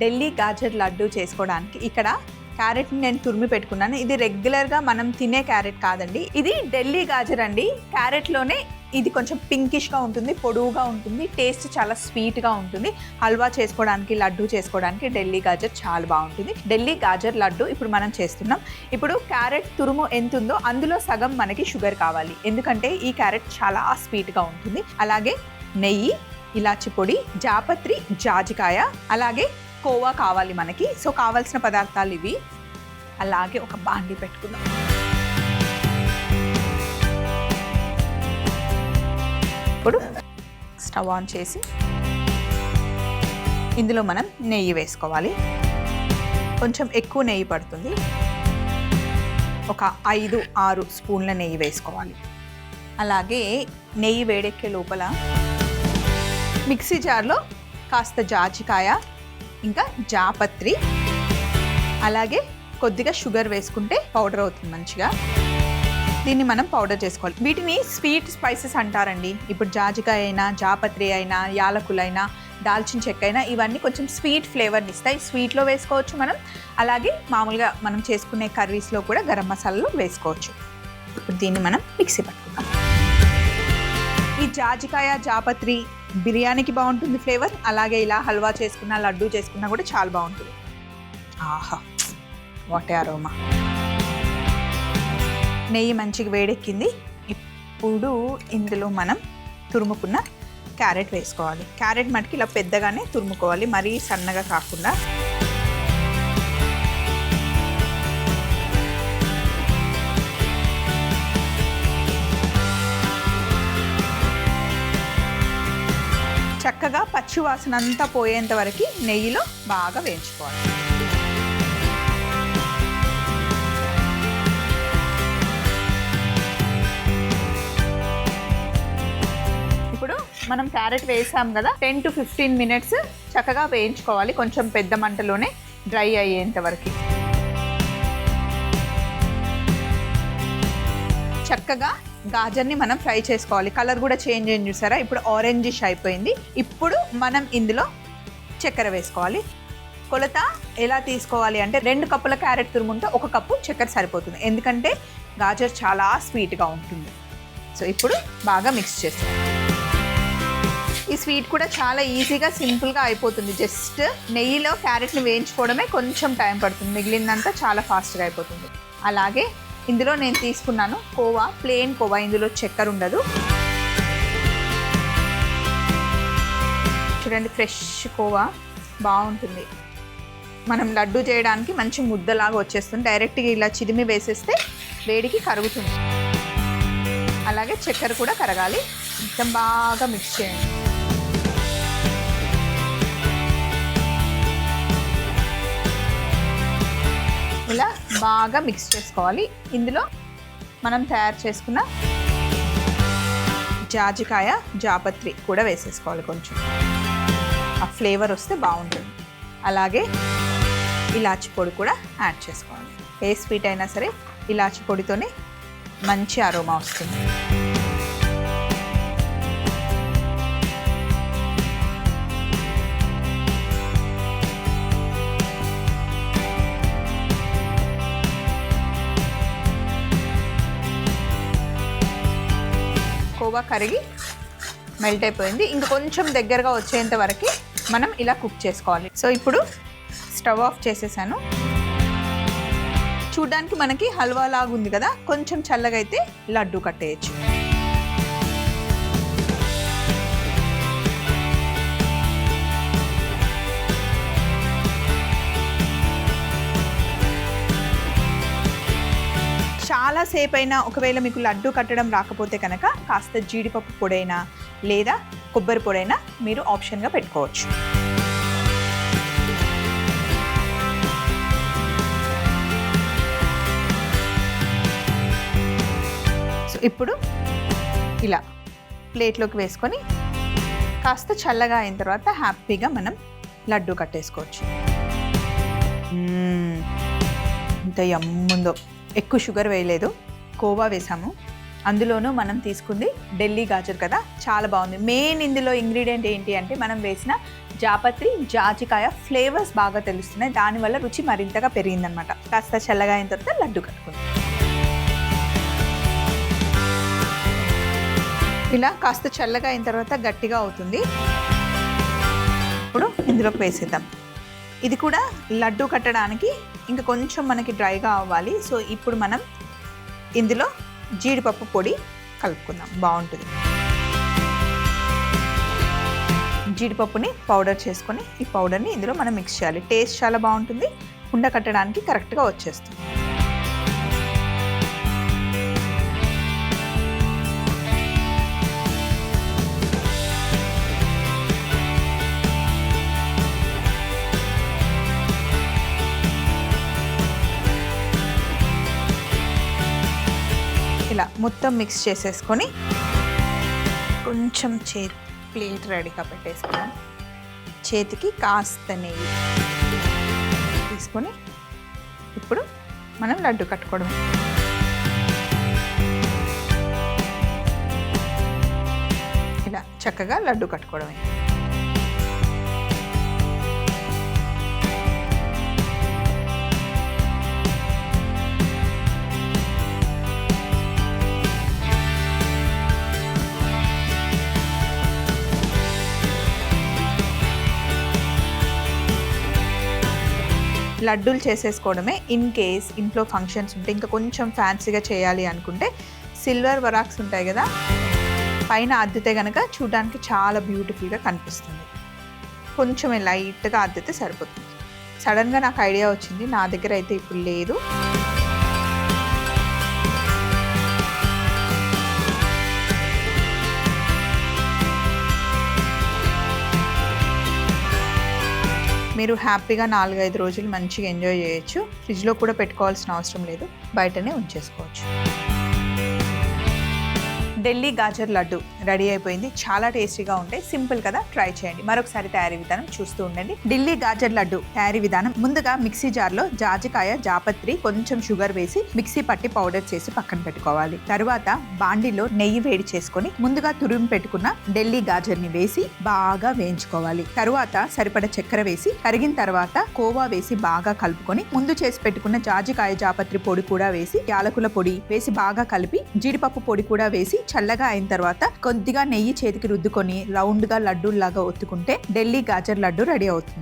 ఢిల్లీ గాజర్ లడ్డు చేసుకోవడానికి ఇక్కడ క్యారెట్ని నేను తురిమి పెట్టుకున్నాను. ఇది రెగ్యులర్గా మనం తినే క్యారెట్ కాదండి, ఇది ఢిల్లీ గాజర్ అండి. క్యారెట్లోనే ఇది కొంచెం పింకిష్గా ఉంటుంది, పొడవుగా ఉంటుంది, టేస్ట్ చాలా స్వీట్గా ఉంటుంది. హల్వా చేసుకోవడానికి, లడ్డు చేసుకోవడానికి ఢిల్లీ గాజర్ చాలా బాగుంటుంది. ఢిల్లీ గాజర్ లడ్డు ఇప్పుడు మనం చేస్తున్నాం. ఇప్పుడు క్యారెట్ తురుము ఎంత ఉందో అందులో సగం మనకి షుగర్ కావాలి, ఎందుకంటే ఈ క్యారెట్ చాలా స్వీట్గా ఉంటుంది. అలాగే నెయ్యి, ఇలాచి పొడి, జాపత్రి, జాజికాయ, అలాగే కోవా కావాలి మనకి. సో కావాల్సిన పదార్థాలు ఇవి. అలాగే ఒక బాండి పెట్టుకుందాం. ఇప్పుడు స్టవ్ ఆన్ చేసి ఇందులో మనం నెయ్యి వేసుకోవాలి. కొంచెం ఎక్కువ నెయ్యి పడుతుంది, ఒక 5-6 స్పూన్ల నెయ్యి వేసుకోవాలి. అలాగే నెయ్యి వేడెక్కే లోపల మిక్సీ జార్లో కాస్త జాజికాయ, ఇంకా జాపత్రి, అలాగే కొద్దిగా షుగర్ వేసుకుంటే పౌడర్ అవుతుంది మంచిగా. దీన్ని మనం పౌడర్ చేసుకోవాలి. వీటిని స్వీట్ స్పైసెస్ అంటారండి. ఇప్పుడు జాజికాయ అయినా, జాపత్రి అయినా, యాలకులైనా, దాల్చిన చెక్క అయినా, ఇవన్నీ కొంచెం స్వీట్ ఫ్లేవర్ని ఇస్తాయి. స్వీట్లో వేసుకోవచ్చు మనం, అలాగే మామూలుగా మనం చేసుకునే కర్రీస్లో కూడా గరం మసాలాలు వేసుకోవచ్చు. ఇప్పుడు దీన్ని మనం మిక్సీ పట్టుకుందాం. ఈ జాజికాయ, జాపత్రి బిర్యానీకి బాగుంటుంది ఫ్లేవర్, అలాగే ఇలా హల్వా చేసుకున్నా, లడ్డు చేసుకున్నా కూడా చాలా బాగుంటుంది. ఆహా, వాట్ ఏ అరోమా. నెయ్యి మంచిగా వేడెక్కింది. ఇప్పుడు ఇందులో మనం తురుముకున్న క్యారెట్ వేసుకోవాలి. క్యారెట్ మటుకి ఇలా పెద్దగానే తురుముకోవాలి, మరీ సన్నగా కాకుండా. చక్కగా పచ్చి వాసన అంతా పోయేంత వరకు నెయ్యిలో బాగా వేయించుకోవాలి. ఇప్పుడు మనం క్యారెట్ వేసాం కదా, 10 to 15 మినిట్స్ చక్కగా వేయించుకోవాలి, కొంచెం పెద్ద మంటలోనే డ్రై అయ్యేంత వరకు. చక్కగా గాజర్ని మనం ఫ్రై చేసుకోవాలి. కలర్ కూడా చేంజ్ అయింది చూసారా, ఇప్పుడు ఆరెంజిష్ అయిపోయింది. ఇప్పుడు మనం ఇందులో చక్కెర వేసుకోవాలి. కొలత ఎలా తీసుకోవాలి అంటే 2 కప్పుల క్యారెట్ తురుముంటే 1 కప్పు చక్కెర సరిపోతుంది, ఎందుకంటే గాజర్ చాలా స్వీట్గా ఉంటుంది. సో ఇప్పుడు బాగా మిక్స్ చేస్తాం. ఈ స్వీట్ కూడా చాలా ఈజీగా, సింపుల్గా అయిపోతుంది. జస్ట్ నెయ్యిలో క్యారెట్ని వేయించుకోవడమే కొంచెం టైం పడుతుంది, మిగిలిందంతా చాలా ఫాస్ట్గా అయిపోతుంది. అలాగే ఇందులో నేను తీసుకున్నాను కోవా, ప్లెయిన్ కోవా, ఇందులో చక్కెర ఉండదు. చూడండి, ఫ్రెష్ కోవా బాగుంటుంది. మనం లడ్డు చేయడానికి మంచి ముద్దలాగా వచ్చేస్తుంది. డైరెక్ట్గా ఇలా చిదిమి వేసేస్తే వేడికి కరుగుతుంది. అలాగే చక్కెర కూడా కరగాలి. మొత్తం బాగా మిక్స్ చేయండి. ఇలా బాగా మిక్స్ చేసుకోవాలి. ఇందులో మనం తయారు చేసుకున్న జాజికాయ, జాపత్రి కూడా వేసేసుకోవాలి. కొంచెం ఆ ఫ్లేవర్ వస్తే బాగుంటుంది. అలాగే ఇలాచి పొడి కూడా యాడ్ చేసుకోవాలి. ఏ స్వీట్ అయినా సరే ఇలాచి పొడితోనే మంచి అరోమా వస్తుంది. కోవా కరిగి మెల్ట్ అయిపోయింది. ఇంక కొంచెం దగ్గరగా వచ్చేంత వరకు మనం ఇలా కుక్ చేసుకోవాలి. సో ఇప్పుడు స్టవ్ ఆఫ్ చేసేసాను. చూడ్డానికి మనకి హల్వా లాగా ఉంది కదా, కొంచెం చల్లగా అయితే లడ్డు కట్టేయచ్చు. చాలా సేపు అయినా, ఒకవేళ మీకు లడ్డు కట్టడం రాకపోతే కనుక కాస్త జీడిపప్పు పొడైనా లేదా కొబ్బరి పొడైనా మీరు ఆప్షన్గా పెట్టుకోవచ్చు. సో ఇప్పుడు ఇలా ప్లేట్లోకి వేసుకొని కాస్త చల్లగా అయిన తర్వాత హ్యాపీగా మనం లడ్డు కట్టేసుకోవచ్చు. ఇంత యమ్ముందో. ఎక్కువ షుగర్ వేయలేదు, కోవా వేసాము, అందులోనూ మనం తీసుకుంది ఢిల్లీ గాజర్ కదా, చాలా బాగుంది. మెయిన్ ఇందులో ఇంగ్రీడియంట్ ఏంటి అంటే మనం వేసిన జాపత్రి, జాజికాయ ఫ్లేవర్స్ బాగా తెలుస్తున్నాయి. దానివల్ల రుచి మరింతగా పెరిగిందనమాట. కాస్త చల్లగా అయిన తర్వాత లడ్డు కట్టుకుందాం. ఇలా కాస్త చల్లగా అయిన తర్వాత గట్టిగా అవుతుంది. ఇప్పుడు ఇందులోకి వేసేద్దాం. ఇది కూడా లడ్డు కట్టడానికి ఇంకా కొంచెం మనకి డ్రైగా అవ్వాలి. సో ఇప్పుడు మనం ఇందులో జీడిపప్పు పొడి కలుపుకుందాం, బాగుంటుంది. జీడిపప్పుని పౌడర్ చేసుకొని ఈ పౌడర్ని ఇందులో మనం మిక్స్ చేయాలి. టేస్ట్ చాలా బాగుంటుంది, ఉండ కట్టడానికి కరెక్ట్గా వచ్చేస్తుంది. ఇలా మొత్తం మిక్స్ చేసేసుకొని కొంచెం ప్లేట్ రెడీగా పెట్టేసుకున్నాం. చేతికి కాస్త నెయ్యి తీసుకొని ఇప్పుడు మనం లడ్డు కట్టుకోవడం. ఇలా చక్కగా లడ్డు కట్టుకోవడమే. లడ్డూలు చేసేసుకోవడమే. ఇన్ కేస్ ఇంట్లో ఫంక్షన్స్ ఉంటే, ఇంకా కొంచెం ఫ్యాన్సీగా చేయాలి అనుకుంటే సిల్వర్ వరాక్స్ ఉంటాయి కదా, పైన అద్దితే కనుక చూడడానికి చాలా బ్యూటిఫుల్గా కనిపిస్తుంది. కొంచెం లైట్గా అద్దితే సరిపోతుంది. సడన్గా నాకు ఐడియా వచ్చింది, నా దగ్గర అయితే ఇప్పుడు లేదు. మీరు హ్యాపీగా 4-5 రోజులు మంచిగా ఎంజాయ్ చేయొచ్చు. ఫ్రిడ్జ్లో కూడా పెట్టుకోవాల్సిన అవసరం లేదు, బయటనే ఉంచేసుకోవచ్చు. ఢిల్లీ గాజర్ లడ్డు రెడీ అయిపోయింది. చాలా టేస్టీగా ఉంటాయి, సింపుల్ కదా, ట్రై చేయండి. మరొకసారి తయారీ విధానం చూస్తూ ఉండండి. ఢిల్లీ గాజర్ లడ్డు తయారీ విధానం: ముందుగా మిక్సీ జార్లో జాజికాయ, జాపత్రి, కొంచెం షుగర్ వేసి మిక్సీ పట్టి పౌడర్ చేసి పక్కన పెట్టుకోవాలి. తరువాత బాండిలో నెయ్యి వేడి చేసుకొని ముందుగా తురిమి పెట్టుకున్న ఢిల్లీ గాజర్ని వేసి బాగా వేయించుకోవాలి. తరువాత సరిపడ చక్కెర వేసి కరిగిన తర్వాత కోవా వేసి బాగా కలుపుకొని ముందు చేసి పెట్టుకున్న జాజికాయ, జాపత్రి పొడి కూడా వేసి యాలకుల పొడి వేసి బాగా కలిపి జీడిపప్పు పొడి కూడా వేసి చల్లగా అయిన తర్వాత కొద్దిగా నెయ్యి చేతికి రుద్దుకొని రౌండ్ గా లడ్డూలాగా ఒత్తుకుంటే ఢిల్లీ గాజర్ లడ్డు రెడీ అవుతుంది.